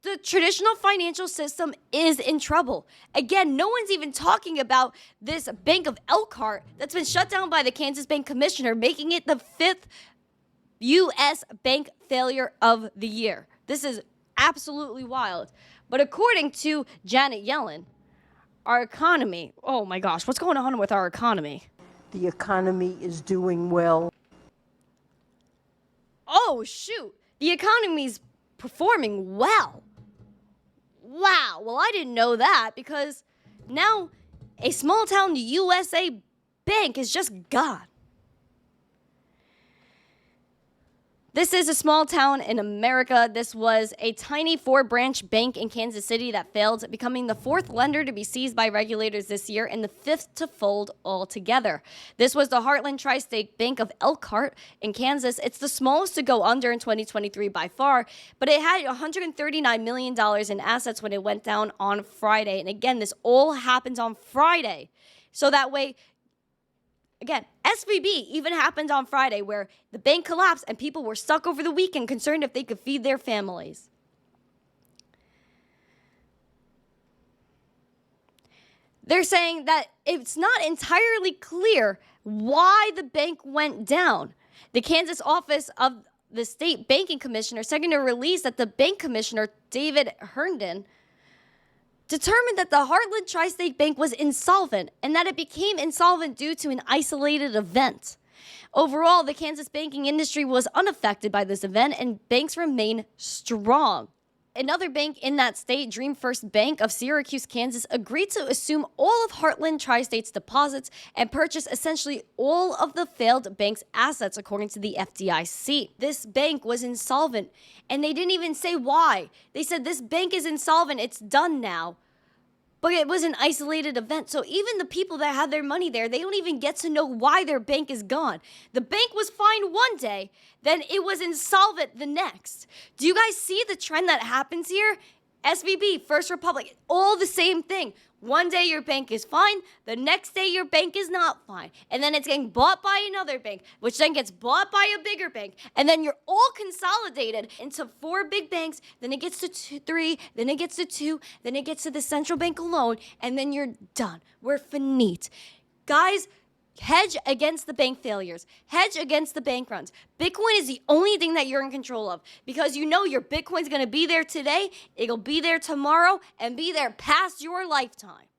The traditional financial system is in trouble. Again, no one's even talking about this Bank of Elkhart that's been shut down by the Kansas Bank Commissioner, making it the 5th U.S. bank failure of the year. This is absolutely wild. But according to Janet Yellen, our economy, oh my gosh, what's going on with our economy? The economy is doing well. Oh, shoot. The economy's performing well. Wow. Well, I didn't know that because now a small town USA bank is just gone. This is a small town in America. This was a tiny 4-branch bank in Kansas City that failed, becoming the 4th lender to be seized by regulators this year and the 5th to fold altogether. This was the Heartland Tri State Bank of Elkhart in Kansas. It's the smallest to go under in 2023 by far, but it had $139 million in assets when it went down on Friday. And again, this all happened on Friday. So that way, again, SVB even happened on Friday where the bank collapsed and people were stuck over the weekend concerned if they could feed their families. They're saying that it's not entirely clear why the bank went down. The Kansas office of the state banking commissioner said in a release that the bank commissioner, David Herndon, determined that the Heartland Tri State Bank was insolvent and that it became insolvent due to an isolated event. Overall, the Kansas banking industry was unaffected by this event and banks remain strong. Another bank in that state, Dream First Bank of Syracuse, Kansas, agreed to assume all of Heartland Tri State's deposits and purchase essentially all of the failed bank's assets, according to the FDIC. This bank was insolvent, and they didn't even say why. They said this bank is insolvent, it's done now. But it was an isolated event, so even the people that had their money there, they don't even get to know why their bank is gone. The bank was fine one day, then it was insolvent the next. Do you guys see the trend that happens here? SVB, First Republic, all the same thing. One day your bank is fine, the next day your bank is not fine. And then it's getting bought by another bank, which then gets bought by a bigger bank. And then you're all consolidated into 4 big banks, then it gets to 3, then it gets to 2, then it gets to the central bank alone, and then you're done. We're finite. Guys, hedge against the bank failures. Hedge against the bank runs. Bitcoin is the only thing that you're in control of because you know your Bitcoin's going to be there today, it'll be there tomorrow, and be there past your lifetime.